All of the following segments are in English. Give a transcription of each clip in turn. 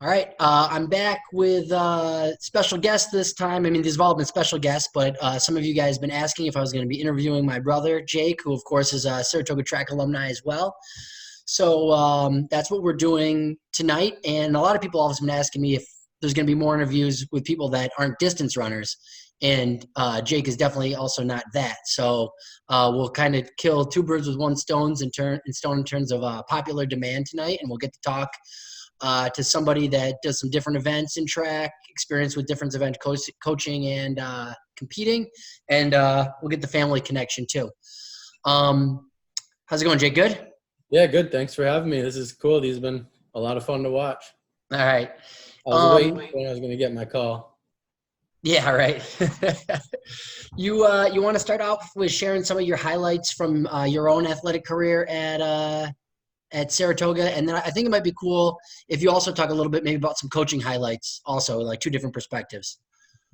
All right, I'm back with special guest this time. I mean, these have all been special guests, but some of you guys have been asking if I was going to be interviewing my brother, Jake, who, of course, is a Saratoga track alumni as well. So that's what we're doing tonight. And a lot of people have been asking me if there's going to be more interviews with people that aren't distance runners. And Jake is definitely also not that. So we'll kind of kill two birds with one stone in terms of popular demand tonight, and we'll get to talk to somebody that does some different events in track, experience with different event coaching and competing, and we'll get the family connection too. How's it going, Jake? Good? Yeah, good. Thanks for having me. This is cool. These have been a lot of fun to watch. All right. I was waiting when I was going to get my call. Yeah, right. You want to start off with sharing some of your highlights from your own athletic career at Saratoga, and then I think it might be cool if you also talk a little bit maybe about some coaching highlights, also like two different perspectives.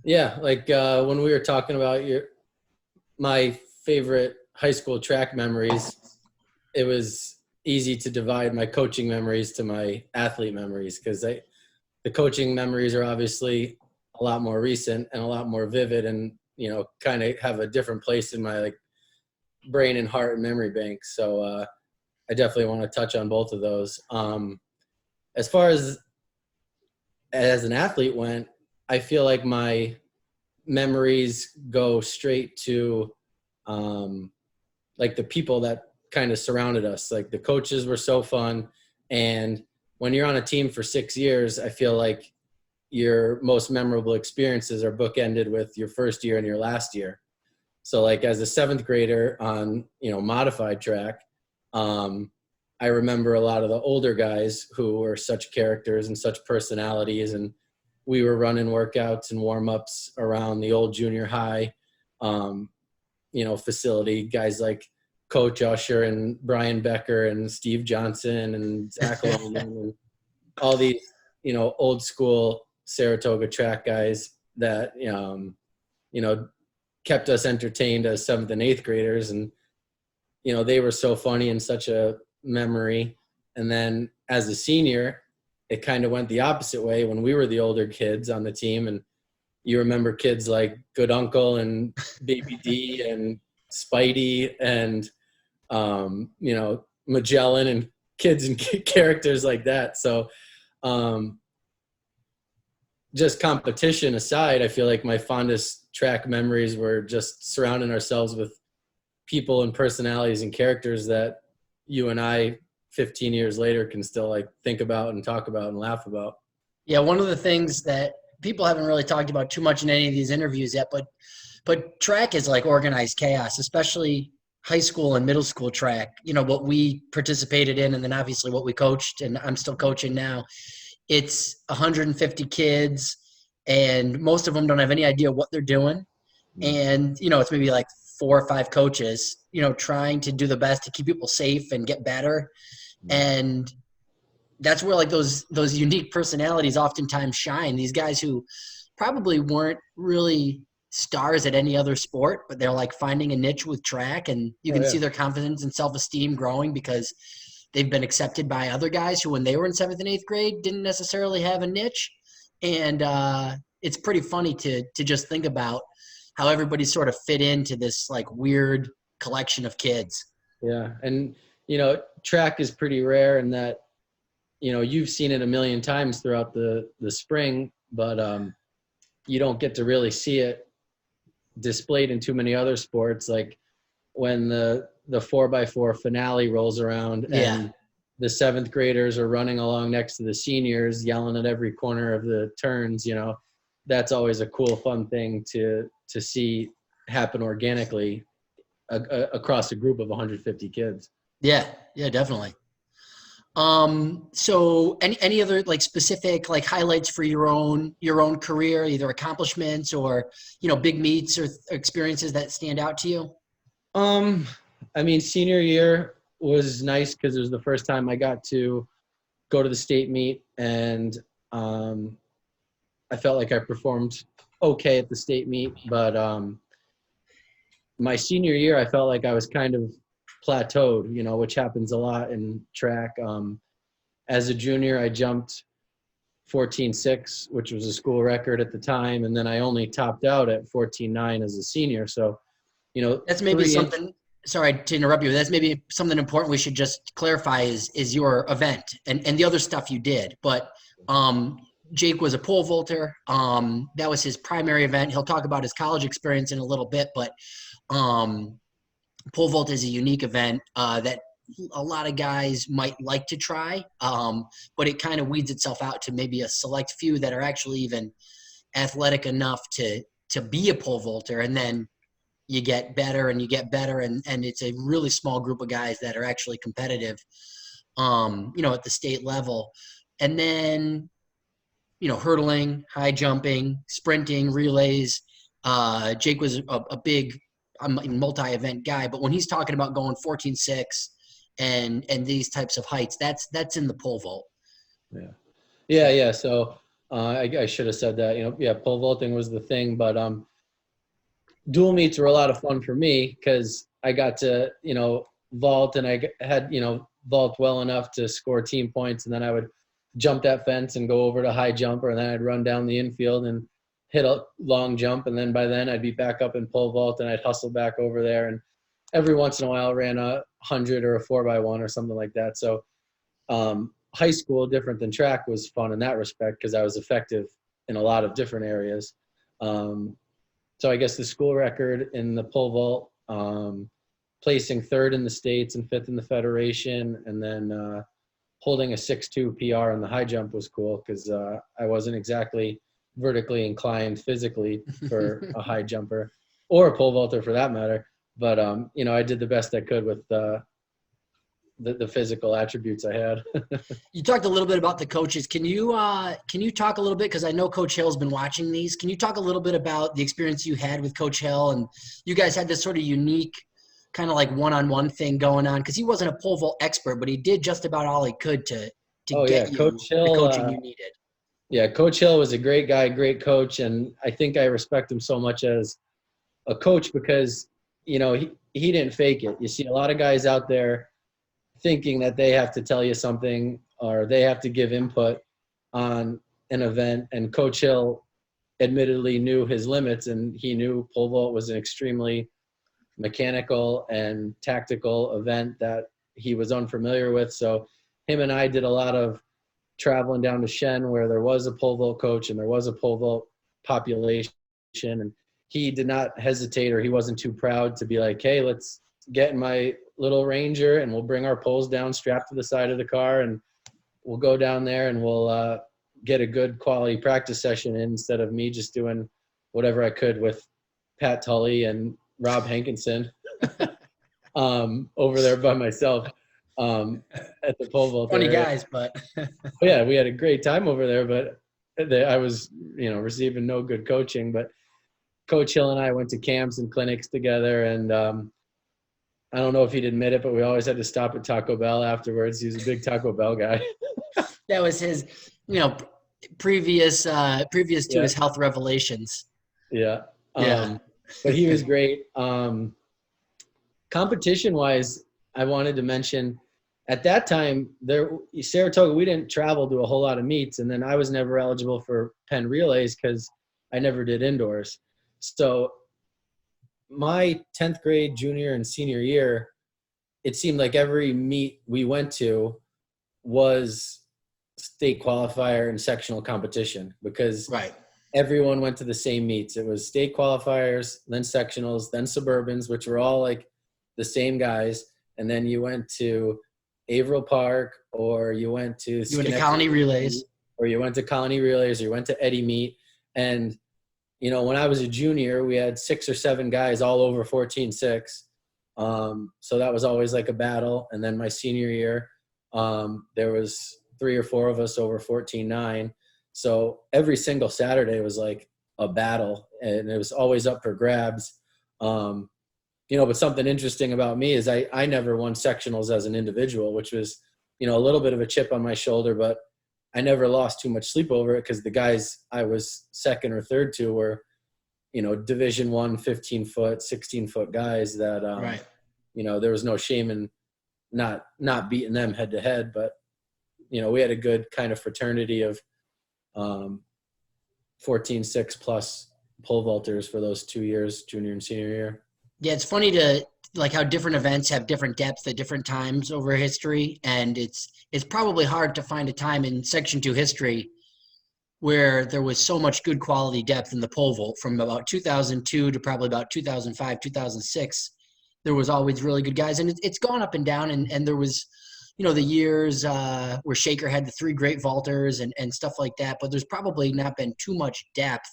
Yeah, like when we were talking about my favorite high school track memories, it was easy to divide my coaching memories to my athlete memories because the coaching memories are obviously a lot more recent and a lot more vivid, and kind of have a different place in my brain and heart and memory bank. So I definitely want to touch on both of those. As far as an athlete went, I feel like my memories go straight to the people that kind of surrounded us. Like the coaches were so fun, and when you're on a team for 6 years, I feel like your most memorable experiences are bookended with your first year and your last year. So like as a 7th grader on modified track, I remember a lot of the older guys who were such characters and such personalities, and we were running workouts and warm-ups around the old junior high facility. Guys like Coach Usher and Brian Becker and Steve Johnson and Zach Loman and all these old school Saratoga track guys that kept us entertained as 7th and 8th graders, and they were so funny and such a memory. And then as a senior, it kind of went the opposite way when we were the older kids on the team, and you remember kids like Good Uncle and Baby D and Spidey and Magellan and kids and characters like that. So just competition aside, I feel like my fondest track memories were just surrounding ourselves with people and personalities and characters that you and I 15 years later can still think about and talk about and laugh about. Yeah, one of the things that people haven't really talked about too much in any of these interviews yet, but track is like organized chaos, especially high school and middle school track. What we participated in, and then obviously what we coached, and I'm still coaching now. It's 150 kids, and most of them don't have any idea what they're doing. And, it's maybe like 4 or 5 coaches, trying to do the best to keep people safe and get better. And that's where those unique personalities oftentimes shine. These guys who probably weren't really stars at any other sport, but they're finding a niche with track, and you can see their confidence and self-esteem growing because they've been accepted by other guys who, when they were in 7th and 8th grade, didn't necessarily have a niche. And it's pretty funny to just think about how everybody sort of fit into this weird collection of kids. Yeah. And, track is pretty rare in that, you've seen it a million times throughout the spring, but you don't get to really see it displayed in too many other sports. Like when the 4x4 finale rolls around and the 7th graders are running along next to the seniors, yelling at every corner of the turns, that's always a cool, fun thing to see happen organically across a group of 150 kids. Yeah, definitely. So any other specific highlights for your own career, either accomplishments or, big meets or experiences that stand out to you? I mean, senior year was nice because it was the first time I got to go to the state meet, and I felt like I performed okay at the state meet, but my senior year, I felt like I was kind of plateaued, which happens a lot in track. As a junior, I jumped 14.6, which was a school record at the time. And then I only topped out at 14.9 as a senior. So, That's maybe something, sorry to interrupt you. That's maybe something important we should just clarify is your event and the other stuff you did. But Jake was a pole vaulter. That was his primary event. He'll talk about his college experience in a little bit, but pole vault is a unique event that a lot of guys might like to try, but it kind of weeds itself out to maybe a select few that are actually even athletic enough to be a pole vaulter, and then you get better and you get better, and it's a really small group of guys that are actually competitive, at the state level. And then, hurdling, high jumping, sprinting, relays. Jake was a big multi-event guy, but when he's talking about going 14.6 and these types of heights, that's in the pole vault. Yeah. So I should have said that. Pole vaulting was the thing, but dual meets were a lot of fun for me because I got to vault, and I had vault well enough to score team points, and then I would jump that fence and go over to high jumper, and then I'd run down the infield and hit a long jump, and then by then I'd be back up in pole vault, and I'd hustle back over there, and every once in a while ran a 100 or a 4x1 or something like that. So high school, different than track, was fun in that respect because I was effective in a lot of different areas. So I guess the school record in the pole vault, placing third in the states and fifth in the federation, and then holding a 6.2 PR in the high jump was cool because I wasn't exactly vertically inclined physically for a high jumper or a pole vaulter for that matter. But, I did the best I could with the physical attributes I had. You talked a little bit about the coaches. Can you talk a little bit, because I know Coach Hill's been watching these. Can you talk a little bit about the experience you had with Coach Hill? And you guys had this sort of unique kind of like one-on-one thing going on, because he wasn't a pole vault expert, but he did just about all he could to get you Coach Hill, the coaching you needed. Yeah, Coach Hill was a great guy, great coach, and I think I respect him so much as a coach because, he didn't fake it. You see a lot of guys out there thinking that they have to tell you something or they have to give input on an event, and Coach Hill admittedly knew his limits, and he knew pole vault was an extremely mechanical and tactical event that he was unfamiliar with. So him and I did a lot of traveling down to Shen where there was a pole vault coach and there was a pole vault population, and he did not hesitate, or he wasn't too proud to be like, hey, let's get in my little Ranger and we'll bring our poles down strapped to the side of the car, and we'll go down there and we'll get a good quality practice session in, instead of me just doing whatever I could with Pat Tully and Rob Hankinson over there by myself at the pole vault. Funny guys, but yeah, we had a great time over there, but I was, receiving no good coaching. But Coach Hill and I went to camps and clinics together, and I don't know if he'd admit it, but we always had to stop at Taco Bell afterwards. He was a big Taco Bell guy. That was his, previous to his health revelations. Yeah. But he was great. Competition-wise, I wanted to mention, at that time, Saratoga, we didn't travel to a whole lot of meets, and then I was never eligible for Penn relays because I never did indoors. So my 10th grade, junior, and senior year, it seemed like every meet we went to was state qualifier and sectional competition, because everyone went to the same meets. It was state qualifiers, then sectionals, then suburbans, which were all like the same guys. And then you went to Averill Park, or you went to Colony Relays, or you went to Colony Relays, or you went to Eddie Meet. And, when I was a junior, we had 6 or 7 guys all over 14.6. So that was always like a battle. And then my senior year, there was 3 or 4 of us over 14.9. So every single Saturday was like a battle, and it was always up for grabs. But something interesting about me is I never won sectionals as an individual, which was, a little bit of a chip on my shoulder, but I never lost too much sleep over it because the guys I was second or third to were, Division I, 15-foot, 16-foot guys that, there was no shame in not beating them head to head, but, we had a good kind of fraternity of 14.6 plus pole vaulters for those 2 years, junior and senior year. Yeah, it's funny to like how different events have different depth at different times over history, and it's probably hard to find a time in Section 2 history where there was so much good quality depth in the pole vault from about 2002 to probably about 2005, 2006. There was always really good guys, and it's gone up and down, and there was, the years where Shaker had the three great vaulters and stuff like that, but there's probably not been too much depth,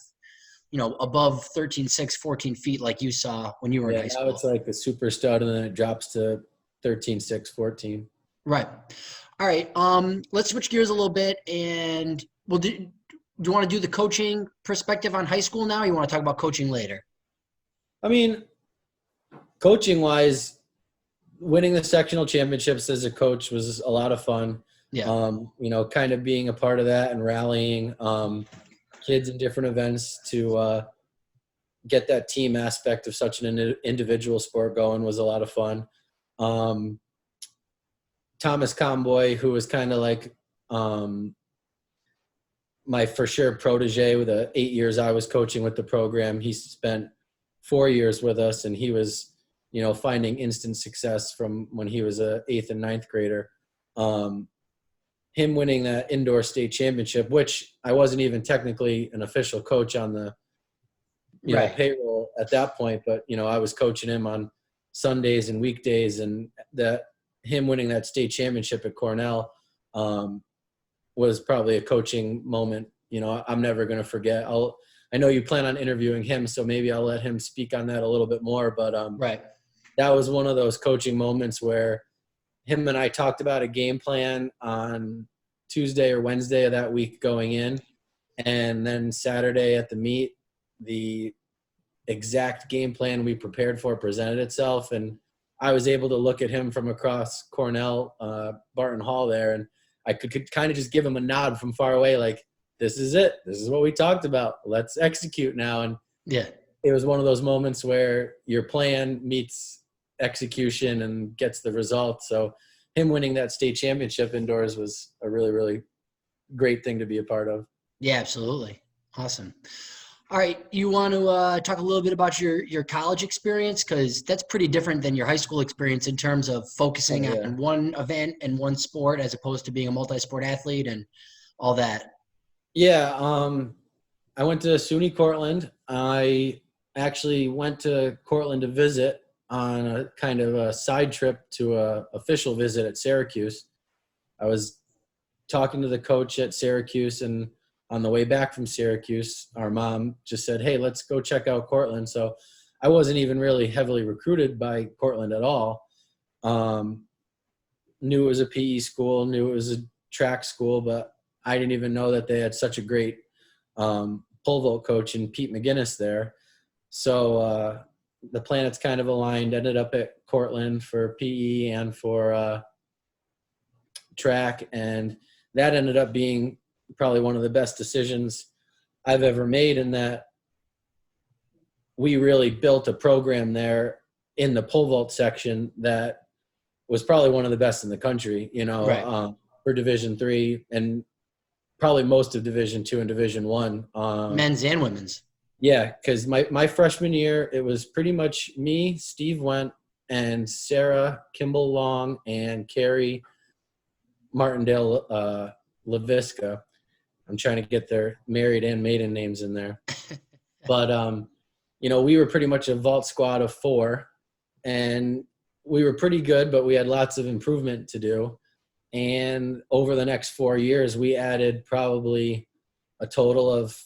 above 13.6, 14 feet like you saw when you were in high school. Now it's like the super stud, and then it drops to 13.6, 14. Right. All right. Let's switch gears a little bit, and we'll do you want to do the coaching perspective on high school now, or you want to talk about coaching later? I mean, coaching-wise, winning the sectional championships as a coach was a lot of fun. Yeah. Kind of being a part of that and rallying kids in different events to get that team aspect of such an individual sport going was a lot of fun. Thomas Comboy, who was kind of like my for sure protege with the 8 years I was coaching with the program. He spent 4 years with us, and he was, finding instant success from when he was a 8th and 9th grader. Him winning that indoor state championship, which I wasn't even technically an official coach on the payroll at that point, but I was coaching him on Sundays and weekdays, and that him winning that state championship at Cornell was probably a coaching moment, I'm never going to forget. I know you plan on interviewing him, so maybe I'll let him speak on that a little bit more, but right. That was one of those coaching moments where him and I talked about a game plan on Tuesday or Wednesday of that week going in, and then Saturday at the meet, the exact game plan we prepared for presented itself, and I was able to look at him from across Cornell, Barton Hall there, and I could kind of just give him a nod from far away, like, this is it. This is what we talked about. Let's execute now. And yeah, it was one of those moments where your plan meets execution and gets the result. So him winning that state championship indoors was a really, really great thing to be a part of. Yeah, absolutely. Awesome. All right. You want to talk a little bit about your college experience? Because that's pretty different than your high school experience in terms of focusing on one event and one sport as opposed to being a multi-sport athlete and all that. Yeah. I went to SUNY Cortland. I actually went to Cortland to visit on a kind of a side trip to a official visit at Syracuse. I was talking to the coach at Syracuse, and on the way back from Syracuse, our mom just said, hey, let's go check out Cortland. So I wasn't even really heavily recruited by Cortland at all. Knew it was a PE school, knew it was a track school, but I didn't even know that they had such a great pole vault coach in Pete McGinnis there. So the planets kind of aligned, ended up at Cortland for PE and for track, and that ended up being probably one of the best decisions I've ever made, in that we really built a program there in the pole vault section that was probably one of the best in the country, Right. For Division III and probably most of Division II and Division I. Men's and women's. Yeah, because my freshman year, it was pretty much me, Steve Went, and Sarah Kimball Long and Carrie Martindale LaVisca. I'm trying to get their married and maiden names in there. But, we were pretty much a vault squad of 4, and we were pretty good, but we had lots of improvement to do. And over the next 4 years, we added probably a total of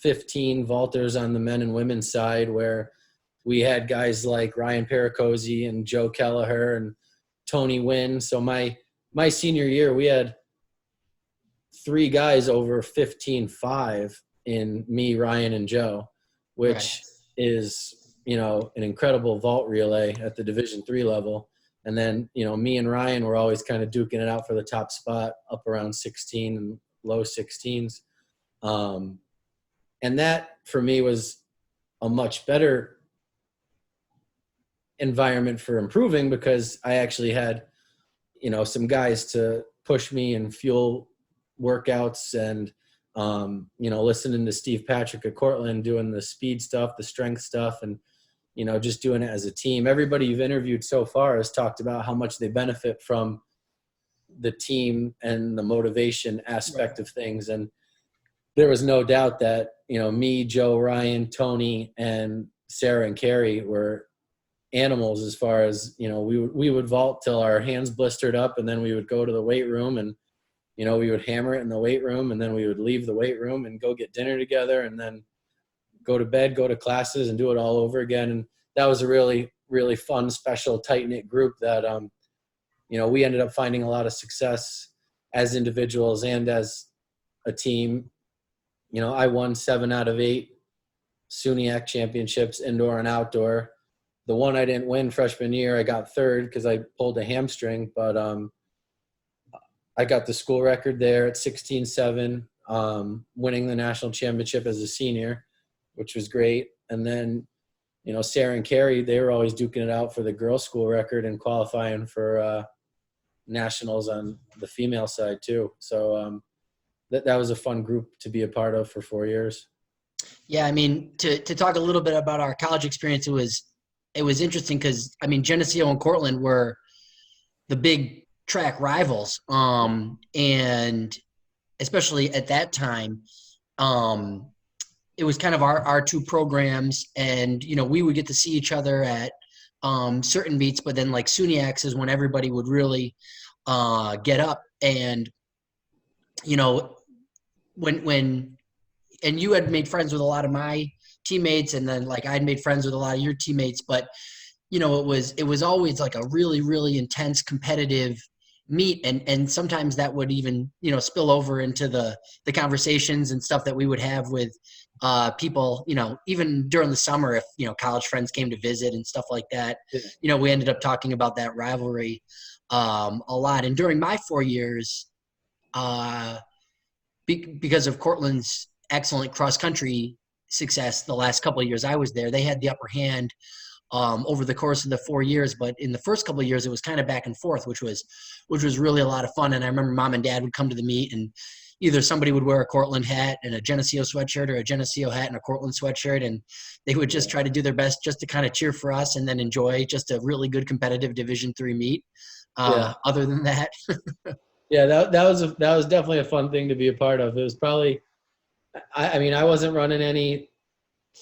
15 vaulters on the men and women's side, where we had guys like Ryan Pericosi and Joe Kelleher and Tony Wynn. So my senior year, we had 3 guys over 15.5 in me, Ryan, and Joe, which is, an incredible vault relay at the Division III level. And then, me and Ryan were always kind of duking it out for the top spot up around 16 and low 16s. And that for me was a much better environment for improving, because I actually had, some guys to push me and fuel workouts, and Listening to Steve Patrick at Cortland doing the speed stuff, the strength stuff, and, just doing it as a team. Everybody you've interviewed so far has talked about how much they benefit from the team and the motivation aspect of things. And there was no doubt that, me, Joe, Ryan, Tony, and Sarah and Carrie were animals as far as, we would vault till our hands blistered up, and then we would go to the weight room and, we would hammer it in the weight room, and then we would leave the weight room and go get dinner together, and then go to bed, go to classes, and do it all over again. And that was a really, really fun, special, tight-knit group that, we ended up finding a lot of success as individuals and as a team. I won 7 out of 8 SUNYAC championships, indoor and outdoor. The one I didn't win freshman year, I got 3rd because I pulled a hamstring, but I got the school record there at 16-7, winning the national championship as a senior, which was great. And then, Sarah and Carrie, they were always duking it out for the girls' school record and qualifying for nationals on the female side too. So that was a fun group to be a part of for 4 years. Yeah, I mean, to talk a little bit about our college experience, it was interesting because, Geneseo and Cortland were the big track rivals, and especially at that time, it was kind of our two programs, and we would get to see each other at certain meets, but then like SUNYACs is when everybody would really get up, and when and you had made friends with a lot of my teammates, and then like I'd made friends with a lot of your teammates, but it was always like a really, really intense competitive meet, and sometimes that would even spill over into the conversations and stuff that we would have with people, even during the summer, if college friends came to visit and stuff like that. We ended up talking about that rivalry a lot. And during my 4 years, because of Cortland's excellent cross country success the last couple of years I was there, they had the upper hand over the course of the 4 years. But in the first couple of years, it was kind of back and forth, which was really a lot of fun. And I remember Mom and Dad would come to the meet, and either somebody would wear a Cortland hat and a Geneseo sweatshirt, or a Geneseo hat and a Cortland sweatshirt, and they would just try to do their best just to kind of cheer for us and then enjoy just a really good competitive Division III meet. Other than that, yeah, that was definitely a fun thing to be a part of. It was probably, I wasn't running any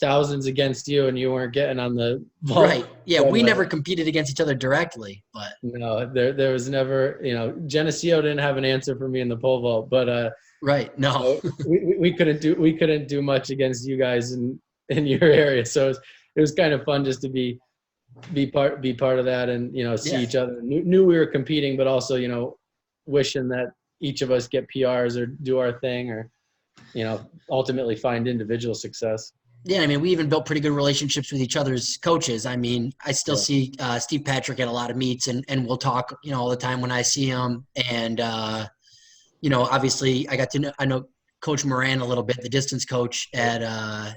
thousands against you, and you weren't getting on the ball. Right. Yeah, we never competed against each other directly, but no, there was never, Geneseo didn't have an answer for me in the pole vault, but right, no, so we couldn't do much against you guys in your area. So it was kind of fun just to be part of that, and see each other. Knew we were competing, but also wishing that each of us get PRs or do our thing, or ultimately find individual success. Yeah, we even built pretty good relationships with each other's coaches. I still see Steve Patrick at a lot of meets, and we'll talk, all the time when I see him. And, obviously I know Coach Moran a little bit, the distance coach at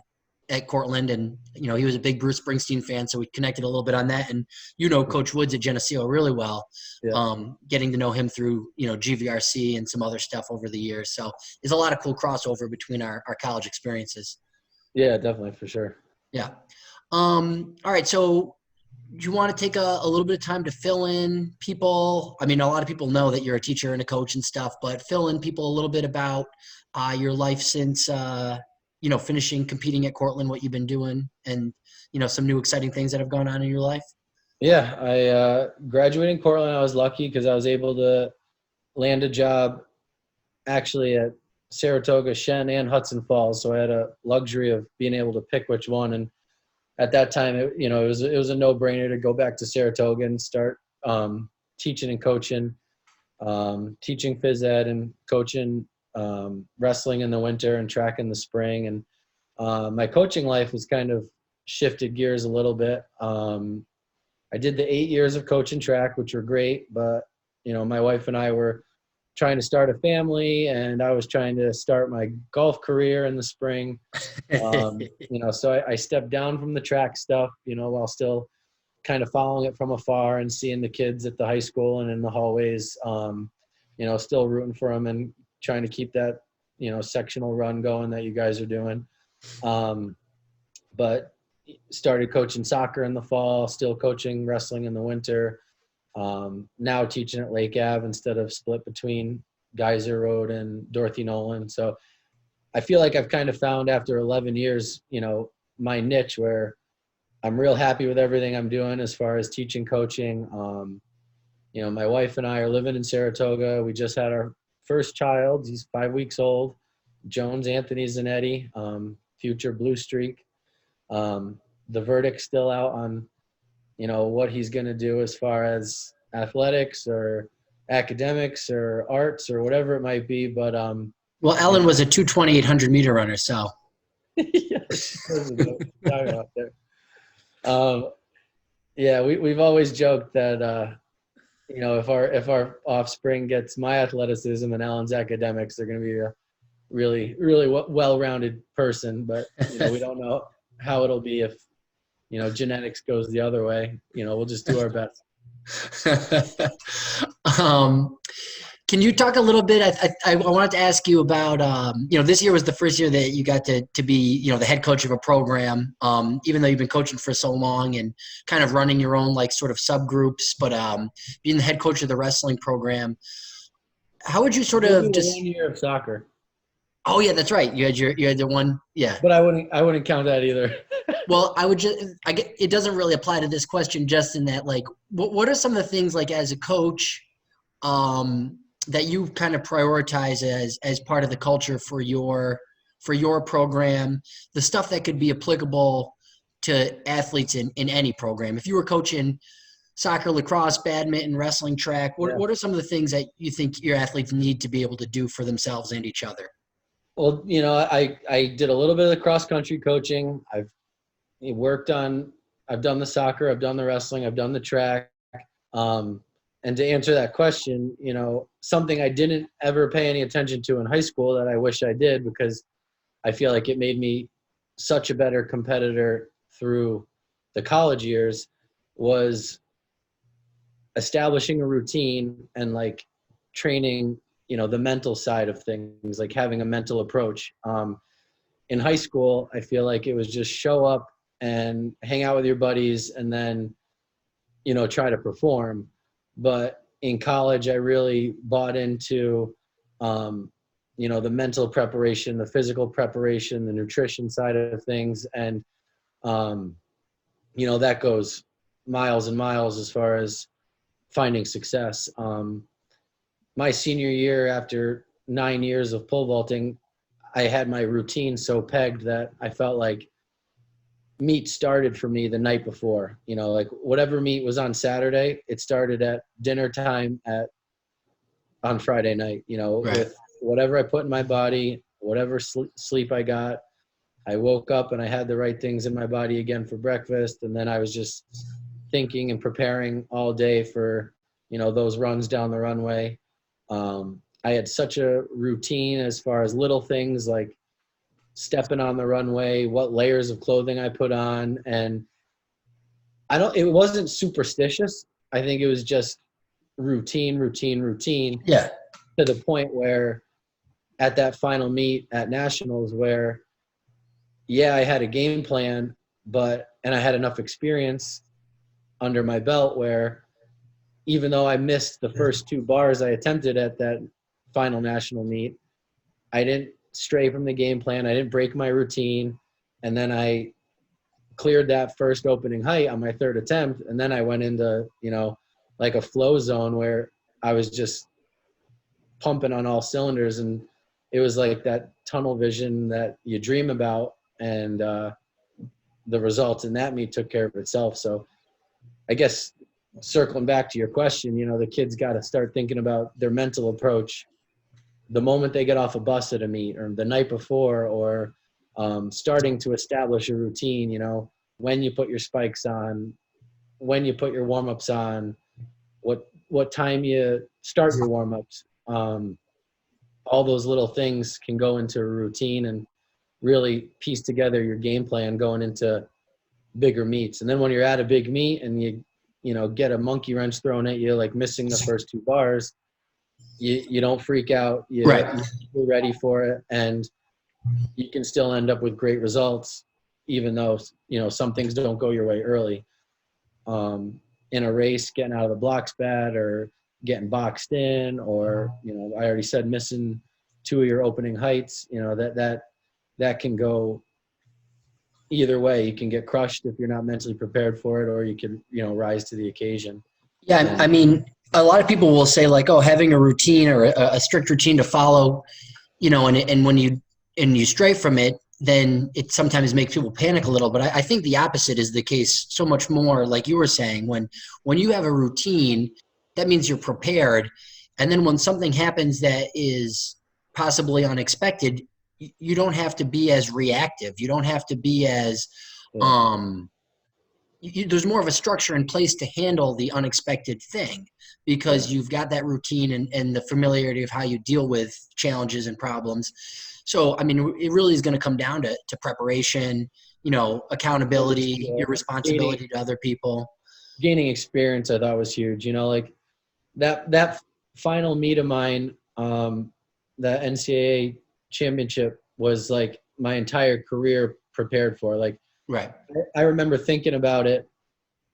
Cortland. And, he was a big Bruce Springsteen fan, so we connected a little bit on that. And, Coach Woods at Geneseo really well, getting to know him through, GVRC and some other stuff over the years. So there's a lot of cool crossover between our college experiences. Yeah, definitely, for sure. Yeah. All right. So do you want to take a little bit of time to fill in people? A lot of people know that you're a teacher and a coach and stuff, but fill in people a little bit about your life since, finishing competing at Cortland, what you've been doing, and, some new exciting things that have gone on in your life. Yeah, I graduated Cortland. I was lucky because I was able to land a job actually at Saratoga, Shen, and Hudson Falls. So I had a luxury of being able to pick which one. And at that time, it was a no-brainer to go back to Saratoga and start teaching and coaching, teaching phys ed and coaching wrestling in the winter and track in the spring. And my coaching life was kind of shifted gears a little bit. I did the 8 years of coaching track, which were great, but my wife and I were trying to start a family, and I was trying to start my golf career in the spring. So I stepped down from the track stuff, while still kind of following it from afar and seeing the kids at the high school and in the hallways, still rooting for them and trying to keep that, sectional run going that you guys are doing. But started coaching soccer in the fall, still coaching wrestling in the winter. Now teaching at Lake Ave instead of split between Geyser Road and Dorothy Nolan. So I feel like I've kind of found after 11 years, my niche where I'm real happy with everything I'm doing as far as teaching, coaching. My wife and I are living in Saratoga. We just had our first child. He's 5 weeks old. Jones Anthony Zanetti, future Blue Streak. The verdict's still out on, what he's going to do as far as athletics or academics or arts or whatever it might be. But well, Ellen was a 220-800 meter runner, so yes, out there. We've always joked that if our offspring gets my athleticism and Ellen's academics, they're going to be a really, really well-rounded person. But we don't know how it'll be if genetics goes the other way. We'll just do our best. Can you talk a little bit? I wanted to ask you about, this year was the first year that you got to be, the head coach of a program, even though you've been coaching for so long and kind of running your own sort of subgroups, but being the head coach of the wrestling program. How would you sort of just 1 year of soccer? Oh yeah, that's right. You had the one, yeah. But I wouldn't count that either. Well, it doesn't really apply to this question, just in that, what are some of the things, as a coach, that you kind of prioritize as part of the culture for your program, the stuff that could be applicable to athletes in any program? If you were coaching soccer, lacrosse, badminton, wrestling, track, what are some of the things that you think your athletes need to be able to do for themselves and each other? Well, I did a little bit of the cross country coaching. I've done the soccer, I've done the wrestling, I've done the track. And to answer that question, something I didn't ever pay any attention to in high school that I wish I did, because I feel like it made me such a better competitor through the college years, was establishing a routine and training, the mental side of things, having a mental approach. In high school, I feel like it was just show up and hang out with your buddies and then, try to perform. But in college, I really bought into, the mental preparation, the physical preparation, the nutrition side of things. And, that goes miles and miles as far as finding success. My senior year, after 9 years of pole vaulting, I had my routine so pegged that I felt like meet started for me the night before. Whatever meet was on Saturday, it started at dinner time on Friday night, Right. With whatever I put in my body, whatever sleep I got. I woke up and I had the right things in my body again for breakfast. And then I was just thinking and preparing all day for, those runs down the runway. I had such a routine as far as little things like stepping on the runway, what layers of clothing I put on. And it wasn't superstitious. I think it was just routine. Yeah. To the point where at that final meet at nationals where, I had a game plan, and I had enough experience under my belt where even though I missed the first 2 bars I attempted at that final national meet, I didn't stray from the game plan. I didn't break my routine. And then I cleared that first opening height on my 3rd attempt. And then I went into, a flow zone where I was just pumping on all cylinders. And it was like that tunnel vision that you dream about. And the results in that meet took care of itself. So I guess circling back to your question, the kids got to start thinking about their mental approach the moment they get off a bus at a meet or the night before, or starting to establish a routine, when you put your spikes on, when you put your warm-ups on, what time you start your warm-ups. All those little things can go into a routine and really piece together your game plan going into bigger meets. And then when you're at a big meet and you get a monkey wrench thrown at you, like missing the first 2 bars, You don't freak out. Right. You're ready for it, and you can still end up with great results, even though some things don't go your way early. In a race, getting out of the blocks bad, or getting boxed in, or I already said missing two of your opening heights. That can go either way. You can get crushed if you're not mentally prepared for it, or you can rise to the occasion. Yeah, I mean, a lot of people will say like, oh, having a routine or a strict routine to follow, and when you stray from it, then it sometimes makes people panic a little. But I think the opposite is the case so much more. Like you were saying, when you have a routine, that means you're prepared. And then when something happens that is possibly unexpected, you don't have to be as reactive. You don't have to be as there's more of a structure in place to handle the unexpected thing because you've got that routine and the familiarity of how you deal with challenges and problems. So, I mean, it really is going to come down to preparation, accountability, your responsibility to other people. Gaining experience, I thought was huge. Like that final meet of mine, the NCAA championship was like my entire career prepared for. Like, right. I remember thinking about it,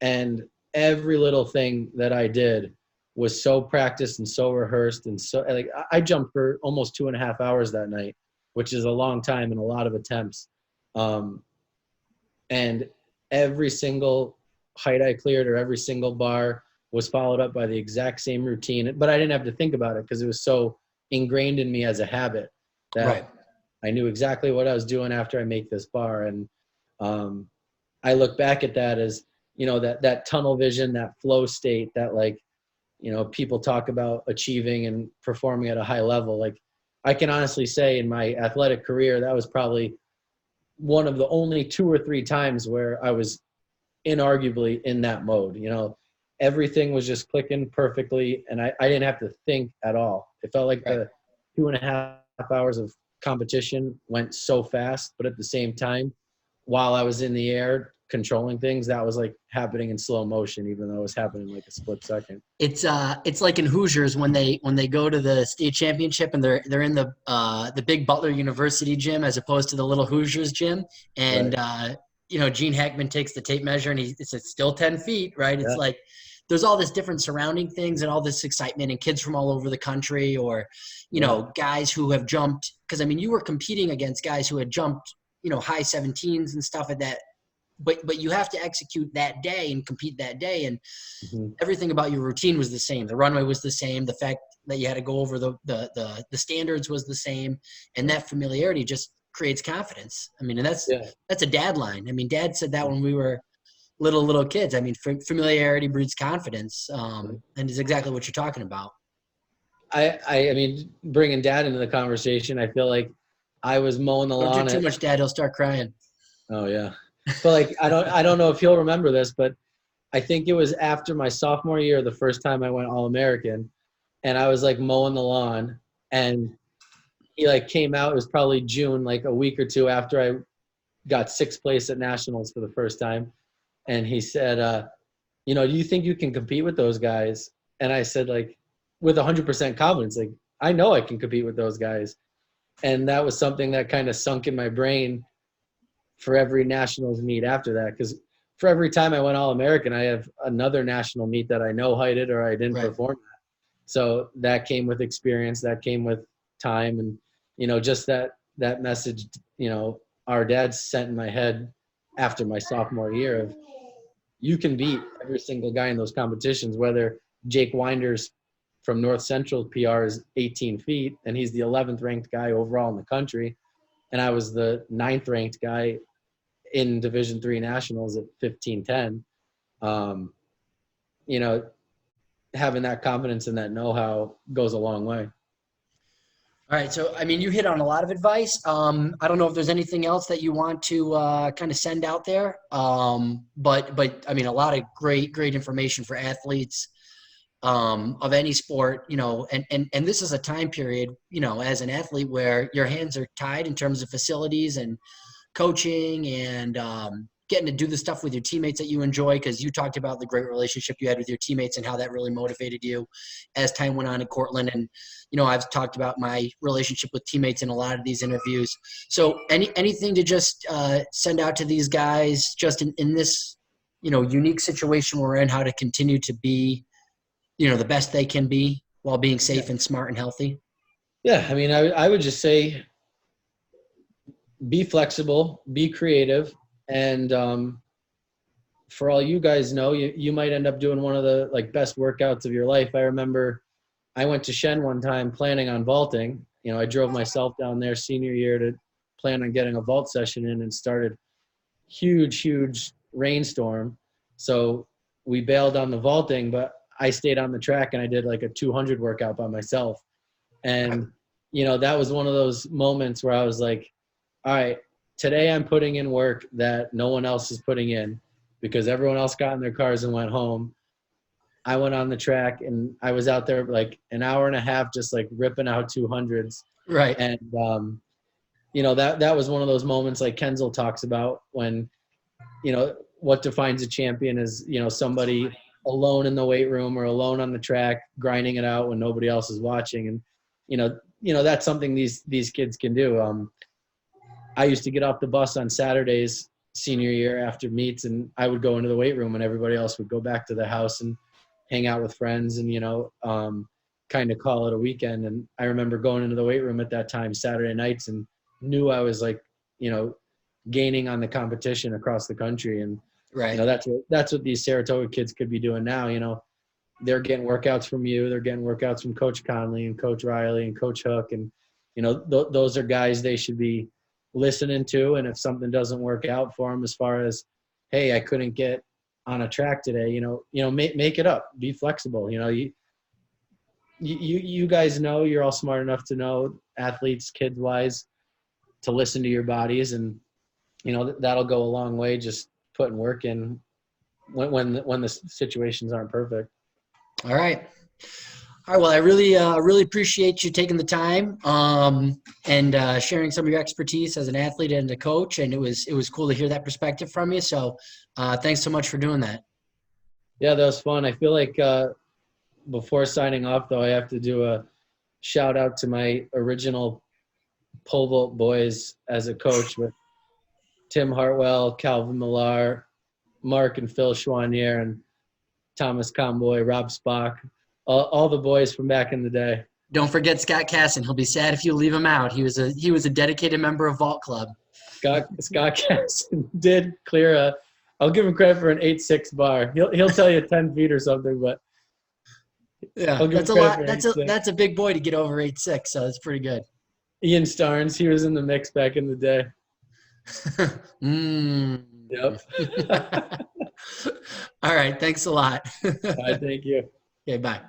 and every little thing that I did was so practiced and so rehearsed, and so like I jumped for almost 2.5 hours that night, which is a long time and a lot of attempts. And every single height I cleared or every single bar was followed up by the exact same routine, but I didn't have to think about it because it was so ingrained in me as a habit that I knew exactly what I was doing after I make this bar. And I look back at that as, that tunnel vision, that flow state that people talk about achieving and performing at a high level. Like I can honestly say in my athletic career, that was probably one of the only 2 or 3 times where I was inarguably in that mode. Everything was just clicking perfectly, and I didn't have to think at all. It felt like the 2.5 hours of competition went so fast, but at the same time, while I was in the air controlling things, that was like happening in slow motion, even though it was happening like a split second. It's like in Hoosiers when they go to the state championship and they're in the big Butler University gym as opposed to the little Hoosiers gym, and Gene Hackman takes the tape measure and it's still 10 feet, right? It's like there's all this different surrounding things and all this excitement and kids from all over the country, or guys who have jumped, because I mean you were competing against guys who had jumped high 17s and stuff like that, but you have to execute that day and compete that day, and everything about your routine was the same. The runway was the same. The fact that you had to go over the standards was the same, and that familiarity just creates confidence. I mean, and that's a dad line. I mean, Dad said that when we were little kids. I mean, familiarity breeds confidence, and it's exactly what you're talking about. I mean, bringing Dad into the conversation, I feel like I was mowing the lawn. Don't do too much, Dad. He'll start crying. Oh yeah, but like I don't know if he'll remember this, but I think it was after my sophomore year, the first time I went All-American, and I was like mowing the lawn, and he like came out. It was probably June, like a week or two after I got 6th place at nationals for the first time, and he said, do you think you can compete with those guys? And I said, like, with 100% confidence, like I know I can compete with those guys. And that was something that kind of sunk in my brain for every nationals meet after that. Because for every time I went All-American, I have another national meet that I know heighted or I didn't perform that. So that came with experience, that came with time. And, just that message, our dad sent in my head after my sophomore year of you can beat every single guy in those competitions, whether Jake Winder's from North Central PR is 18 feet, and he's the 11th ranked guy overall in the country. And I was the 9th ranked guy in Division III Nationals at 15:10. Having that confidence and that know-how goes a long way. All right. So, I mean, you hit on a lot of advice. I don't know if there's anything else that you want to kind of send out there. But I mean, a lot of great information for athletes of any sport, and this is a time period, as an athlete where your hands are tied in terms of facilities and coaching and, getting to do the stuff with your teammates that you enjoy, because you talked about the great relationship you had with your teammates and how that really motivated you as time went on in Cortland. And, I've talked about my relationship with teammates in a lot of these interviews. So anything to just send out to these guys just in this, unique situation we're in, how to continue to be, the best they can be while being safe and smart and healthy? Yeah. I mean, I would just say be flexible, be creative. And for all you guys know, you might end up doing one of the best workouts of your life. I remember I went to Shen one time planning on vaulting. I drove myself down there senior year to plan on getting a vault session in, and started huge rainstorm. So we bailed on the vaulting, but I stayed on the track and I did a 200 workout by myself. And, that was one of those moments where I was like, all right, today I'm putting in work that no one else is putting in, because everyone else got in their cars and went home. I went on the track and I was out there an hour and a half, just ripping out 200s. Right. And, that was one of those moments like Kenzel talks about when, what defines a champion is, somebody alone in the weight room or alone on the track, grinding it out when nobody else is watching. And, that's something these kids can do. I used to get off the bus on Saturdays senior year after meets, and I would go into the weight room and everybody else would go back to the house and hang out with friends and, kind of call it a weekend. And I remember going into the weight room at that time, Saturday nights, and knew I was gaining on the competition across the country. And, right. That's what these Saratoga kids could be doing now. They're getting workouts from you. They're getting workouts from Coach Conley and Coach Riley and Coach Hook. And, those are guys they should be listening to. And if something doesn't work out for them, as far as, hey, I couldn't get on a track today, make it up, be flexible. You guys know, you're all smart enough to know, athletes, kids wise, to listen to your bodies. And, that'll go a long way, just putting work in when the situations aren't perfect. All right. Well, I really appreciate you taking the time and sharing some of your expertise as an athlete and a coach. And it was cool to hear that perspective from you. So thanks so much for doing that. Yeah, that was fun. I feel like before signing off, though, I have to do a shout out to my original pole vault boys as a coach, with Tim Hartwell, Calvin Millar, Mark and Phil Schwanier, and Thomas Comboy, Rob Spock, all the boys from back in the day. Don't forget Scott Casson. He'll be sad if you leave him out. He was a dedicated member of Vault Club. Scott Casson did clear I'll give him credit for an 8.6 bar. He'll tell you 10 feet or something, but yeah, that's a lot. That's a big boy to get over 8.6. So that's pretty good. Ian Starnes, he was in the mix back in the day. Yep. All right. Thanks a lot. All right, thank you. Okay, bye.